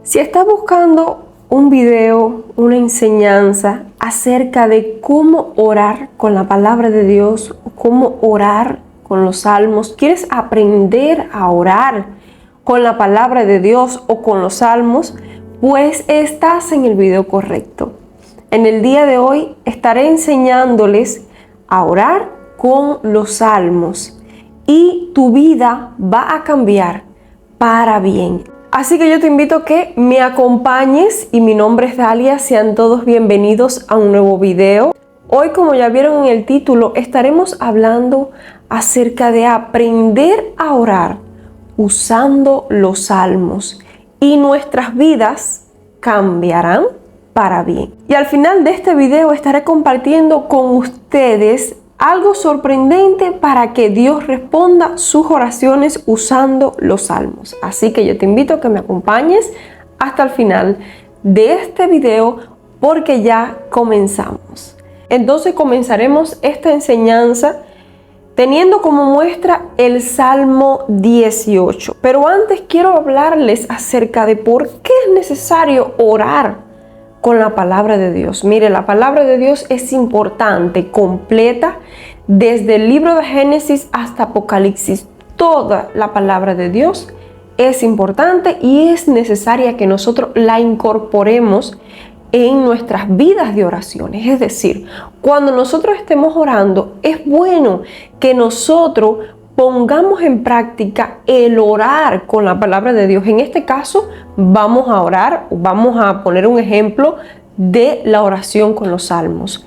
Si estás buscando un video, una enseñanza acerca de cómo orar con la palabra de Dios, cómo orar con los salmos, quieres aprender a orar con la palabra de Dios o con los salmos, pues estás en el video correcto. En el día de hoy estaré enseñándoles a orar con los salmos y tu vida va a cambiar para bien. Así que yo te invito a que me acompañes y mi nombre es Dalia, sean todos bienvenidos a un nuevo video. Hoy, como ya vieron en el título, estaremos hablando acerca de aprender a orar usando los salmos y nuestras vidas cambiarán para bien. Y al final de este video estaré compartiendo con ustedes algo sorprendente para que Dios responda sus oraciones usando los salmos. Así que yo te invito a que me acompañes hasta el final de este video porque ya comenzamos. Entonces comenzaremos esta enseñanza teniendo como muestra el Salmo 18. Pero antes quiero hablarles acerca de por qué es necesario orar con la palabra de Dios. Mire, la palabra de Dios es importante, completa, desde el libro de Génesis hasta Apocalipsis. Toda la palabra de Dios es importante y es necesaria que nosotros la incorporemos en nuestras vidas de oraciones. Es decir, cuando nosotros estemos orando, es bueno que nosotros pongamos en práctica el orar con la palabra de Dios. En este caso, vamos a orar, vamos a poner un ejemplo de la oración con los salmos.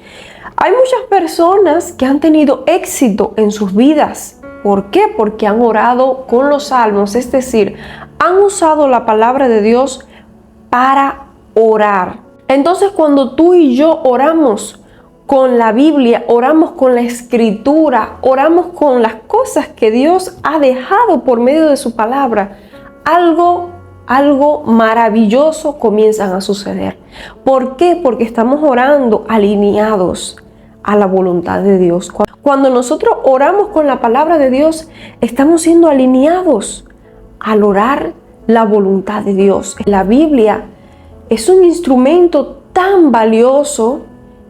Hay muchas personas que han tenido éxito en sus vidas. ¿Por qué? Porque han orado con los salmos, es decir, han usado la palabra de Dios para orar. Entonces, cuando tú y yo oramos con la Biblia, oramos con la Escritura, oramos con las cosas que Dios ha dejado por medio de su palabra, algo maravilloso comienzan a suceder. ¿Por qué? Porque estamos orando alineados a la voluntad de Dios. Cuando nosotros oramos con la palabra de Dios, estamos siendo alineados al orar la voluntad de Dios. La Biblia es un instrumento tan valioso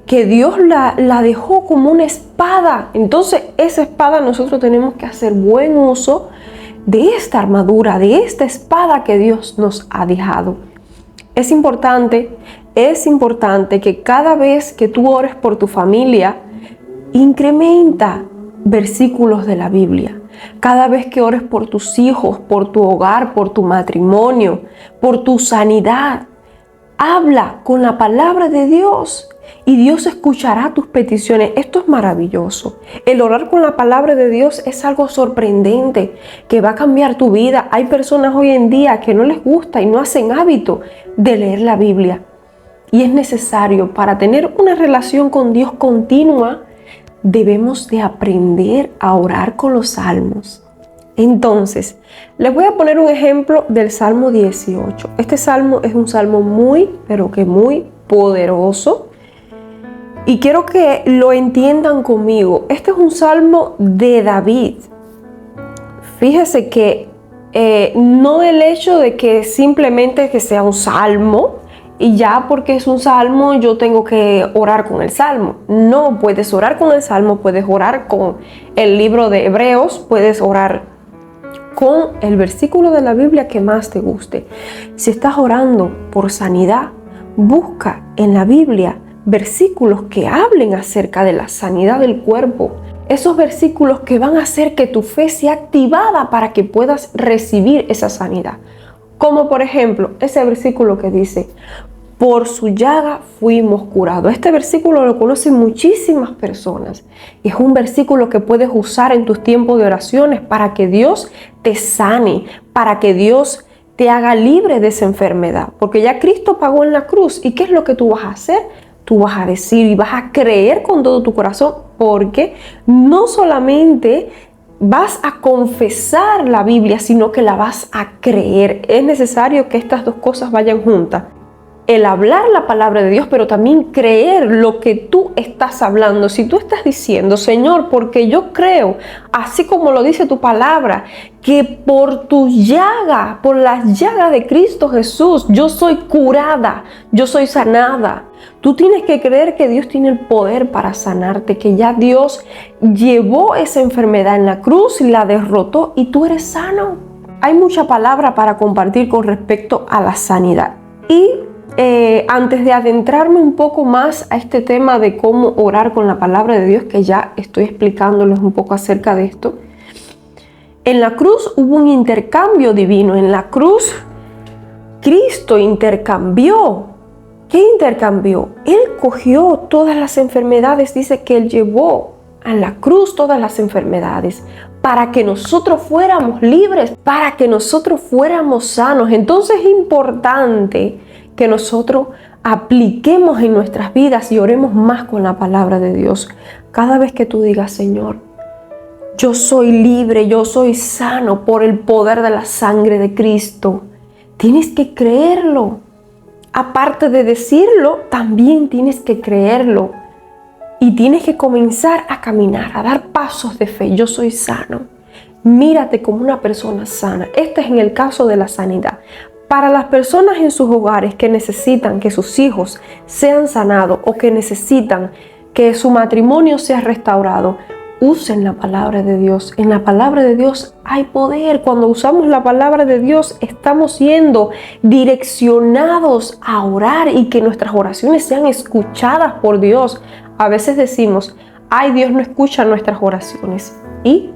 que Dios la dejó como una espada. Entonces, esa espada nosotros tenemos que hacer buen uso de esta armadura, de esta espada que Dios nos ha dejado. Es importante que cada vez que tú ores por tu familia, incrementa versículos de la Biblia. Cada vez que ores por tus hijos, por tu hogar, por tu matrimonio, por tu sanidad, habla con la palabra de Dios y Dios escuchará tus peticiones. Esto es maravilloso. El orar con la palabra de Dios es algo sorprendente que va a cambiar tu vida. Hay personas hoy en día que no les gusta y no hacen hábito de leer la Biblia. Y es necesario, para tener una relación con Dios continua, debemos de aprender a orar con los salmos. Entonces, les voy a poner un ejemplo del Salmo 18. Este salmo es un salmo muy, pero que muy poderoso. Y quiero que lo entiendan conmigo. Este es un salmo de David. Fíjese que no el hecho de que simplemente que sea un salmo y ya porque es un salmo yo tengo que orar con el salmo. No, puedes orar con el salmo, puedes orar con el libro de Hebreos, puedes orar con el versículo de la Biblia que más te guste. Si estás orando por sanidad, busca en la Biblia versículos que hablen acerca de la sanidad del cuerpo. Esos versículos que van a hacer que tu fe sea activada para que puedas recibir esa sanidad. Como por ejemplo, ese versículo que dice, por su llaga fuimos curados. Este versículo lo conocen muchísimas personas. Es un versículo que puedes usar en tus tiempos de oraciones para que Dios te sane, para que Dios te haga libre de esa enfermedad. Porque ya Cristo pagó en la cruz. ¿Y qué es lo que tú vas a hacer? Tú vas a decir y vas a creer con todo tu corazón, porque no solamente vas a confesar la Biblia, sino que la vas a creer. Es necesario que estas dos cosas vayan juntas. el hablar la palabra de Dios, pero también creer lo que tú estás hablando. Si tú estás diciendo, Señor, porque yo creo, así como lo dice tu palabra, que por tu llaga, por las llagas de Cristo Jesús, yo soy curada, yo soy sanada. Tú tienes que creer que Dios tiene el poder para sanarte, que ya Dios llevó esa enfermedad en la cruz y la derrotó y tú eres sano. Hay mucha palabra para compartir con respecto a la sanidad. Y antes de adentrarme un poco más a este tema de cómo orar con la palabra de Dios, que ya estoy explicándoles un poco acerca de esto, en la cruz hubo un intercambio divino. En la cruz, Cristo intercambió. ¿Qué intercambió? Él cogió todas las enfermedades, dice que Él llevó a la cruz todas las enfermedades para que nosotros fuéramos libres, para que nosotros fuéramos sanos. Entonces es importante que nosotros apliquemos en nuestras vidas y oremos más con la palabra de Dios. Cada vez que tú digas, Señor, yo soy libre, yo soy sano por el poder de la sangre de Cristo, tienes que creerlo. Aparte de decirlo, también tienes que creerlo. Y tienes que comenzar a caminar, a dar pasos de fe. Yo soy sano. Mírate como una persona sana. Este es en el caso de la sanidad. Para las personas en sus hogares que necesitan que sus hijos sean sanados o que necesitan que su matrimonio sea restaurado, usen la palabra de Dios. En la palabra de Dios hay poder. Cuando usamos la palabra de Dios, estamos siendo direccionados a orar y que nuestras oraciones sean escuchadas por Dios. A veces decimos, ay, Dios no escucha nuestras oraciones. Y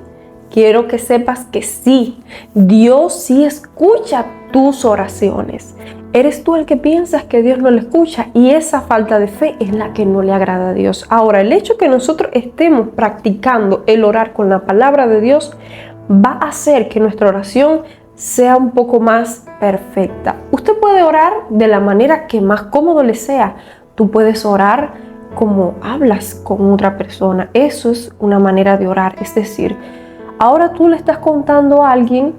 quiero que sepas que sí, Dios sí escucha tus oraciones. Eres tú el que piensas que Dios no le escucha y esa falta de fe es la que no le agrada a Dios. Ahora, el hecho que nosotros estemos practicando el orar con la palabra de Dios va a hacer que nuestra oración sea un poco más perfecta. Usted puede orar de la manera que más cómodo le sea. Tú puedes orar como hablas con otra persona. Eso es una manera de orar. Es decir, ahora tú le estás contando a alguien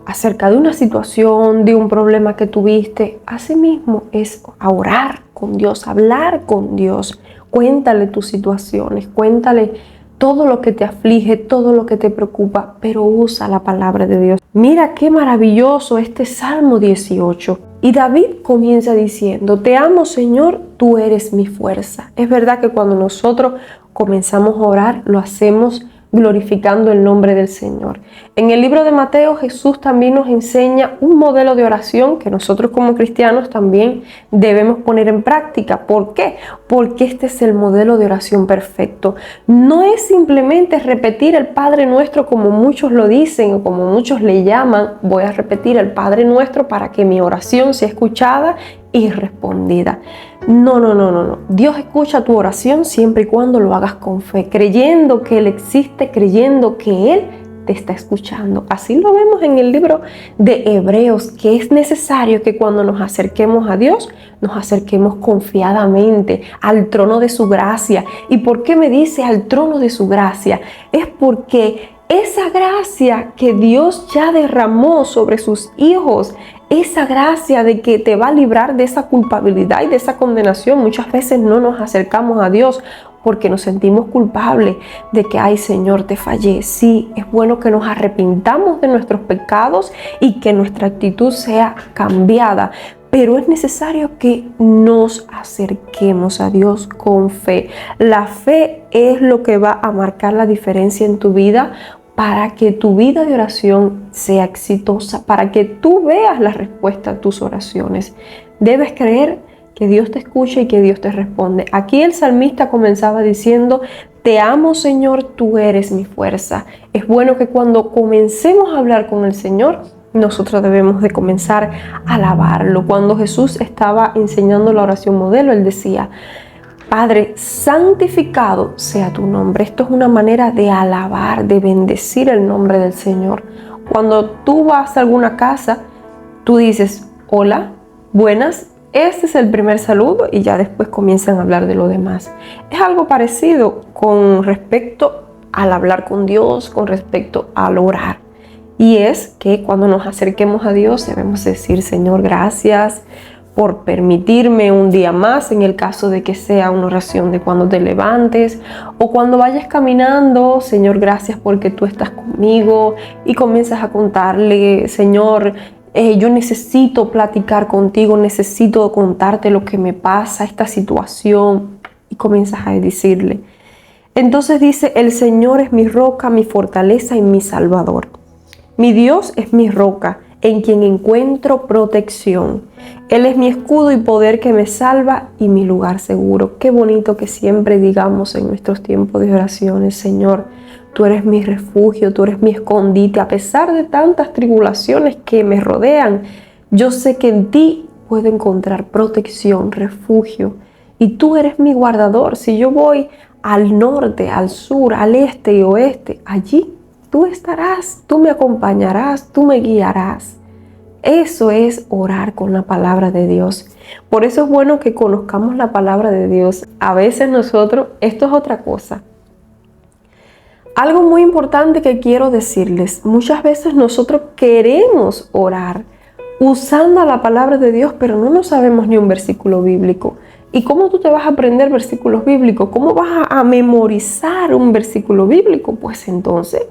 acerca de una situación, de un problema que tuviste. Asimismo es a orar con Dios, hablar con Dios. Cuéntale tus situaciones, cuéntale todo lo que te aflige, todo lo que te preocupa, pero usa la palabra de Dios. Mira qué maravilloso este Salmo 18. Y David comienza diciendo, te amo, Señor, tú eres mi fuerza. Es verdad que cuando nosotros comenzamos a orar, lo hacemos glorificando el nombre del Señor. En el libro de Mateo, Jesús también nos enseña un modelo de oración que nosotros como cristianos también debemos poner en práctica. ¿Por qué? Porque este es el modelo de oración perfecto. No es simplemente repetir el Padre Nuestro como muchos lo dicen o como muchos le llaman. Voy a repetir el Padre Nuestro para que mi oración sea escuchada y respondida. No. Dios escucha tu oración siempre y cuando lo hagas con fe, creyendo que Él existe, creyendo que Él te está escuchando. Así lo vemos en el libro de Hebreos, que es necesario que cuando nos acerquemos a Dios, nos acerquemos confiadamente al trono de su gracia. ¿Y por qué me dice al trono de su gracia? Es porque esa gracia que Dios ya derramó sobre sus hijos, esa gracia de que te va a librar de esa culpabilidad y de esa condenación. Muchas veces no nos acercamos a Dios porque nos sentimos culpables de que, ay Señor, te fallé. Sí, es bueno que nos arrepintamos de nuestros pecados y que nuestra actitud sea cambiada. Pero es necesario que nos acerquemos a Dios con fe. La fe es lo que va a marcar la diferencia en tu vida para que tu vida de oración sea exitosa, para que tú veas la respuesta a tus oraciones. Debes creer que Dios te escucha y que Dios te responde. Aquí el salmista comenzaba diciendo, te amo Señor, tú eres mi fuerza. Es bueno que cuando comencemos a hablar con el Señor, nosotros debemos de comenzar a alabarlo. Cuando Jesús estaba enseñando la oración modelo, Él decía, Padre, santificado sea tu nombre. Esto es una manera de alabar, de bendecir el nombre del Señor. Cuando tú vas a alguna casa, tú dices, hola, buenas. Este es el primer saludo y ya después comienzan a hablar de lo demás. Es algo parecido con respecto al hablar con Dios, con respecto al orar. Y es que cuando nos acerquemos a Dios debemos decir, Señor, gracias por permitirme un día más, en el caso de que sea una oración de cuando te levantes o cuando vayas caminando. Señor, gracias porque tú estás conmigo, y comienzas a contarle: Señor, yo necesito platicar contigo, necesito contarte lo que me pasa, esta situación, y comienzas a decirle. Entonces dice: el Señor es mi roca, mi fortaleza y mi salvador. Mi Dios es mi roca, en quien encuentro protección. Él es mi escudo y poder que me salva y mi lugar seguro. Qué bonito que siempre digamos en nuestros tiempos de oraciones: Señor, tú eres mi refugio, tú eres mi escondite. A pesar de tantas tribulaciones que me rodean, yo sé que en ti puedo encontrar protección, refugio. Y tú eres mi guardador. Si yo voy al norte, al sur, al este y oeste, allí tú estarás, tú me acompañarás, tú me guiarás. Eso es orar con la palabra de Dios. Por eso es bueno que conozcamos la palabra de Dios. A veces nosotros, esto es otra cosa. Algo muy importante que quiero decirles: muchas veces nosotros queremos orar usando la palabra de Dios, pero no sabemos ni un versículo bíblico. ¿Y cómo tú te vas a aprender versículos bíblicos? ¿Cómo vas a memorizar un versículo bíblico? Pues entonces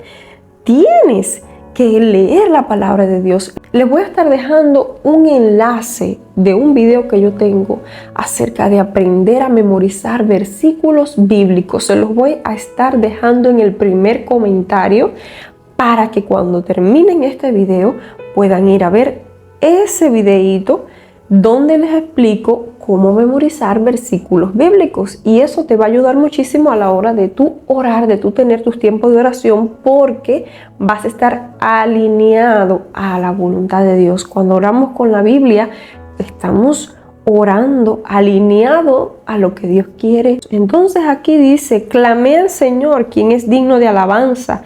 tienes que leer la palabra de Dios. Les voy a estar dejando un enlace de un video que yo tengo acerca de aprender a memorizar versículos bíblicos. Se los voy a estar dejando en el primer comentario para que cuando terminen este video puedan ir a ver ese videíto donde les explico cómo memorizar versículos bíblicos, y eso te va a ayudar muchísimo a la hora de tú orar, de tú tener tus tiempos de oración, porque vas a estar alineado a la voluntad de Dios. Cuando oramos con la Biblia, estamos orando alineado a lo que Dios quiere. Entonces aquí dice: clamé al Señor, quien es digno de alabanza,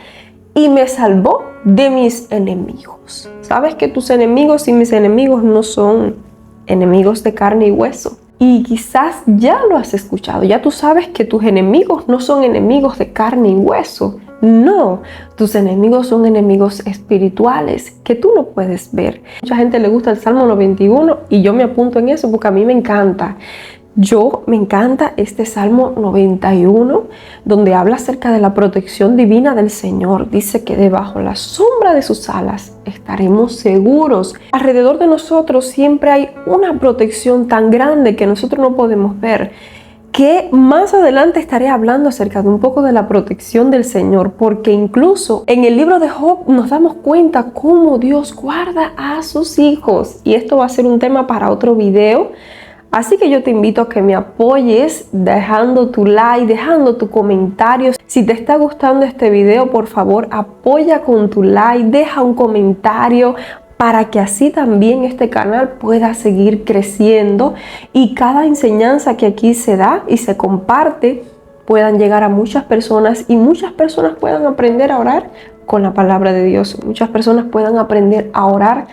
y me salvó de mis enemigos. ¿Sabes que tus enemigos y mis enemigos no son enemigos de carne y hueso? Y quizás ya lo has escuchado, ya tú sabes que tus enemigos no son enemigos de carne y hueso. No, tus enemigos son enemigos espirituales que tú no puedes ver. Mucha gente le gusta el Salmo 91 y yo me apunto en eso porque a mí me encanta. Me encanta este Salmo 91, donde habla acerca de la protección divina del Señor. Dice que debajo la sombra de sus alas estaremos seguros. Alrededor de nosotros siempre hay una protección tan grande que nosotros no podemos ver, que más adelante estaré hablando acerca de un poco de la protección del Señor, porque incluso en el libro de Job nos damos cuenta cómo Dios guarda a sus hijos, y esto va a ser un tema para otro video. Así que yo te invito a que me apoyes dejando tu like, dejando tu comentario. Si te está gustando este video, por favor, apoya con tu like, deja un comentario para que así también este canal pueda seguir creciendo y cada enseñanza que aquí se da y se comparte puedan llegar a muchas personas, y muchas personas puedan aprender a orar con la palabra de Dios. Muchas personas puedan aprender a orar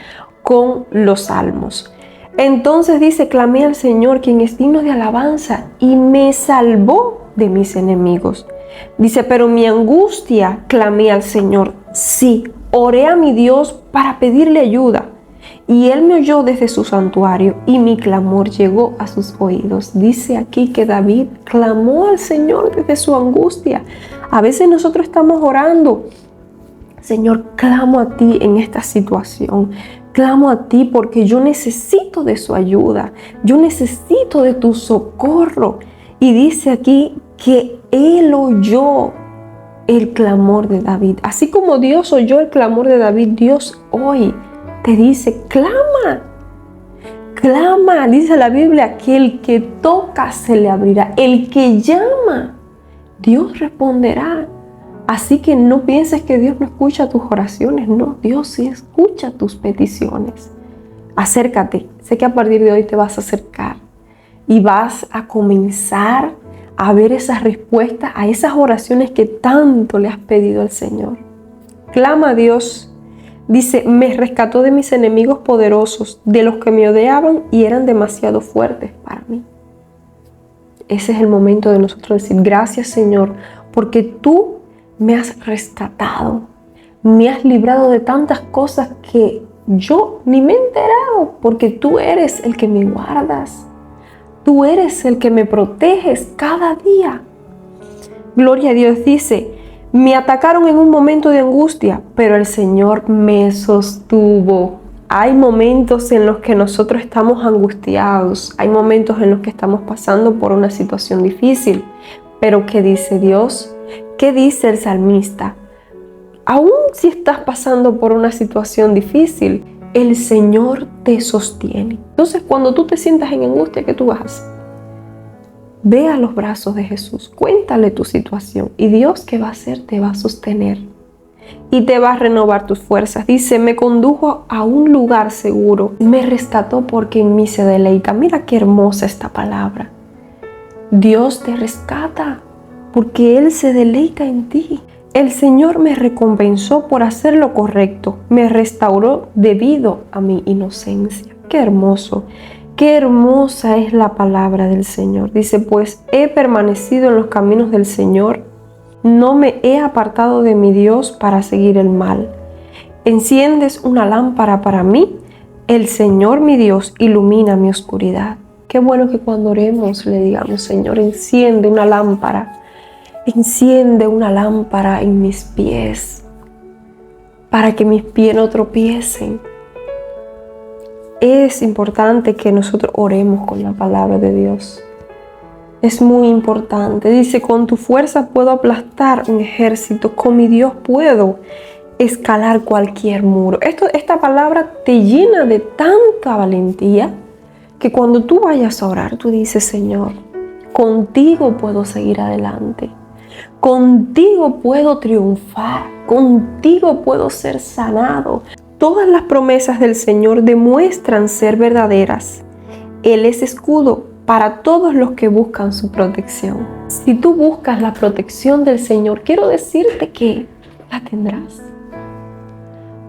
con los salmos. Entonces dice: clamé al Señor, quien es digno de alabanza, y me salvó de mis enemigos. Dice: pero mi angustia clamé al Señor. Sí, oré a mi Dios para pedirle ayuda, y Él me oyó desde su santuario, y mi clamor llegó a sus oídos. Dice aquí que David clamó al Señor desde su angustia. A veces nosotros estamos orando: Señor, clamo a ti en esta situación. Clamo a ti porque yo necesito de su ayuda. Yo necesito de tu socorro. Y dice aquí que Él oyó el clamor de David. Así como Dios oyó el clamor de David, Dios hoy te dice: clama. Clama, dice la Biblia, que el que toca se le abrirá. El que llama, Dios responderá. Así que no pienses que Dios no escucha tus oraciones. No, Dios sí escucha tus peticiones. Acércate. Sé que a partir de hoy te vas a acercar y vas a comenzar a ver esas respuestas a esas oraciones que tanto le has pedido al Señor. Clama a Dios. Dice: me rescató de mis enemigos poderosos, de los que me odiaban y eran demasiado fuertes para mí. Ese es el momento de nosotros decir: gracias, Señor, porque tú me has rescatado, me has librado de tantas cosas que yo ni me he enterado, porque tú eres el que me guardas. Tú eres el que me proteges cada día. Gloria a Dios. Dice, me atacaron en un momento de angustia, pero el Señor me sostuvo. Hay momentos en los que nosotros estamos angustiados, hay momentos en los que estamos pasando por una situación difícil, pero ¿qué dice Dios? ¿Qué dice el salmista? Aún si estás pasando por una situación difícil, el Señor te sostiene. Entonces, cuando tú te sientas en angustia, ¿qué tú vas a hacer? Ve a los brazos de Jesús, cuéntale tu situación y Dios, ¿qué va a hacer? Te va a sostener y te va a renovar tus fuerzas. Dice, me condujo a un lugar seguro, me rescató porque en mí se deleita. Mira qué hermosa esta palabra. Dios te rescata porque Él se deleita en ti. El Señor me recompensó por hacer lo correcto, me restauró debido a mi inocencia. Qué hermoso, qué hermosa es la palabra del Señor. Dice, pues he permanecido en los caminos del Señor, no me he apartado de mi Dios para seguir el mal. Enciendes una lámpara para mí, el Señor mi Dios ilumina mi oscuridad. Qué bueno que cuando oremos le digamos, Señor, enciende una lámpara en mis pies, para que mis pies no tropiecen. Es importante que nosotros oremos con la palabra de Dios. Es muy importante. Dice, con tu fuerza puedo aplastar un ejército, con mi Dios puedo escalar cualquier muro. Esta palabra te llena de tanta valentía que cuando tú vayas a orar, tú dices, Señor, contigo puedo seguir adelante. Contigo puedo triunfar. Contigo puedo ser sanado. Todas las promesas del Señor demuestran ser verdaderas. Él es escudo para todos los que buscan su protección. Si tú buscas la protección del Señor, quiero decirte que la tendrás.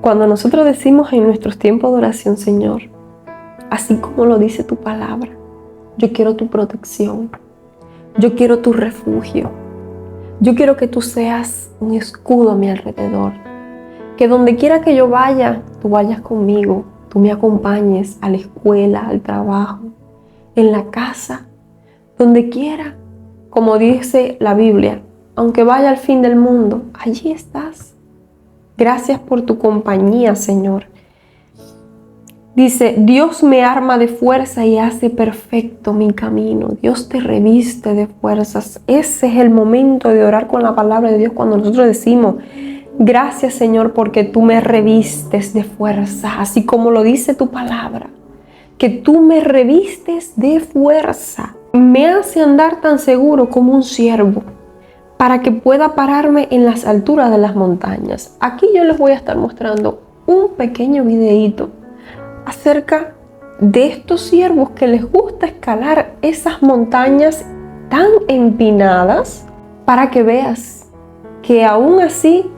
Cuando nosotros decimos en nuestros tiempos de oración, Señor, así como lo dice tu palabra, yo quiero tu protección, yo quiero tu refugio, yo quiero que tú seas un escudo a mi alrededor, que donde quiera que yo vaya, tú vayas conmigo, tú me acompañes a la escuela, al trabajo, en la casa, donde quiera, como dice la Biblia, aunque vaya al fin del mundo, allí estás. Gracias por tu compañía, Señor. Dice, Dios me arma de fuerza y hace perfecto mi camino. Dios te reviste de fuerzas. Ese es el momento de orar con la palabra de Dios cuando nosotros decimos, gracias, Señor, porque tú me revistes de fuerza, así como lo dice tu palabra. Que tú me revistes de fuerza, me hace andar tan seguro como un ciervo, para que pueda pararme en las alturas de las montañas. Aquí yo les voy a estar mostrando un pequeño videíto acerca de estos ciervos que les gusta escalar esas montañas tan empinadas, para que veas que aún así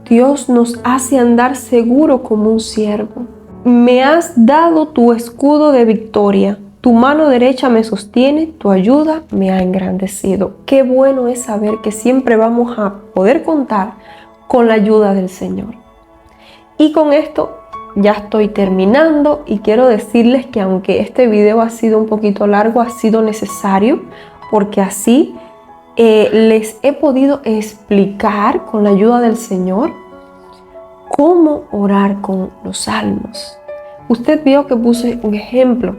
Dios nos hace andar seguro como un ciervo. Me has dado tu escudo de victoria, tu mano derecha me sostiene, tu ayuda me ha engrandecido. Qué bueno es saber que siempre vamos a poder contar con la ayuda del Señor. Y con esto ya estoy terminando y quiero decirles que aunque este video ha sido un poquito largo, ha sido necesario porque así les he podido explicar con la ayuda del Señor cómo orar con los salmos. Usted vio que puse un ejemplo.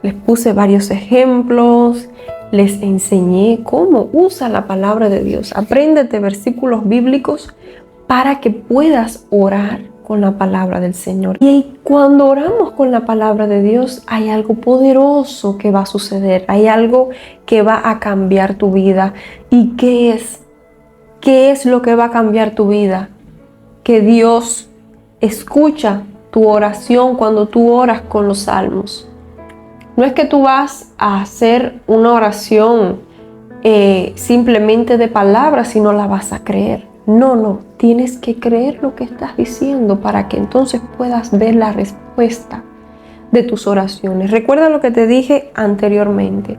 Les puse varios ejemplos, les enseñé cómo usa la palabra de Dios. Apréndete versículos bíblicos para que puedas orar con la palabra del Señor. Y cuando oramos con la palabra de Dios, hay algo poderoso que va a suceder. Hay algo que va a cambiar tu vida. ¿Y qué es? ¿Qué es lo que va a cambiar tu vida? Que Dios escucha tu oración cuando tú oras con los salmos. No es que tú vas a hacer una oración simplemente de palabras, sino la vas a creer. No, tienes que creer lo que estás diciendo para que entonces puedas ver la respuesta de tus oraciones. Recuerda lo que te dije anteriormente.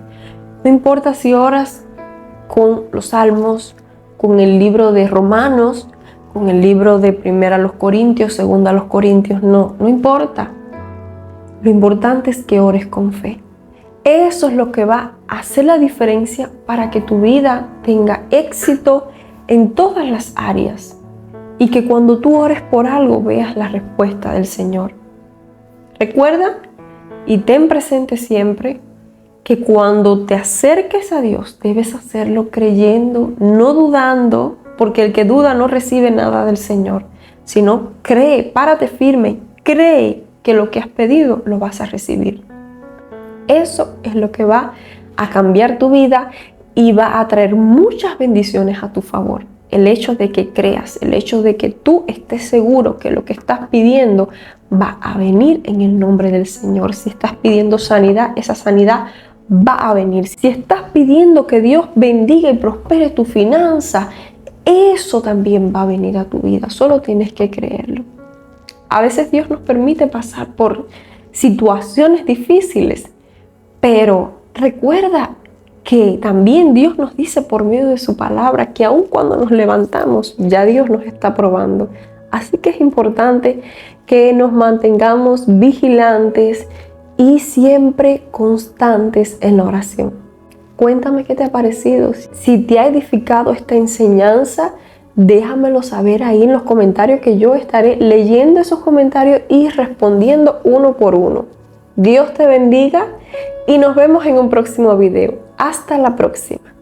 No importa si oras con los salmos, con el libro de Romanos, con el libro de 1 Corintios, 2 Corintios, no importa. Lo importante es que ores con fe. Eso es lo que va a hacer la diferencia para que tu vida tenga éxito en todas las áreas y que cuando tú ores por algo veas la respuesta del Señor. Recuerda y ten presente siempre que cuando te acerques a Dios debes hacerlo creyendo, no dudando, porque el que duda no recibe nada del Señor, sino cree, párate firme, cree que lo que has pedido lo vas a recibir. Eso es lo que va a cambiar tu vida y va a traer muchas bendiciones a tu favor. El hecho de que creas, el hecho de que tú estés seguro que lo que estás pidiendo va a venir en el nombre del Señor. Si estás pidiendo sanidad, esa sanidad va a venir. Si estás pidiendo que Dios bendiga y prospere tu finanza, eso también va a venir a tu vida. Solo tienes que creerlo. A veces Dios nos permite pasar por situaciones difíciles, pero recuerda que también Dios nos dice por medio de su palabra que aun cuando nos levantamos, ya Dios nos está probando. Así que es importante que nos mantengamos vigilantes y siempre constantes en la oración. Cuéntame qué te ha parecido. Si te ha edificado esta enseñanza, déjamelo saber ahí en los comentarios, que yo estaré leyendo esos comentarios y respondiendo uno por uno. Dios te bendiga y nos vemos en un próximo video. Hasta la próxima.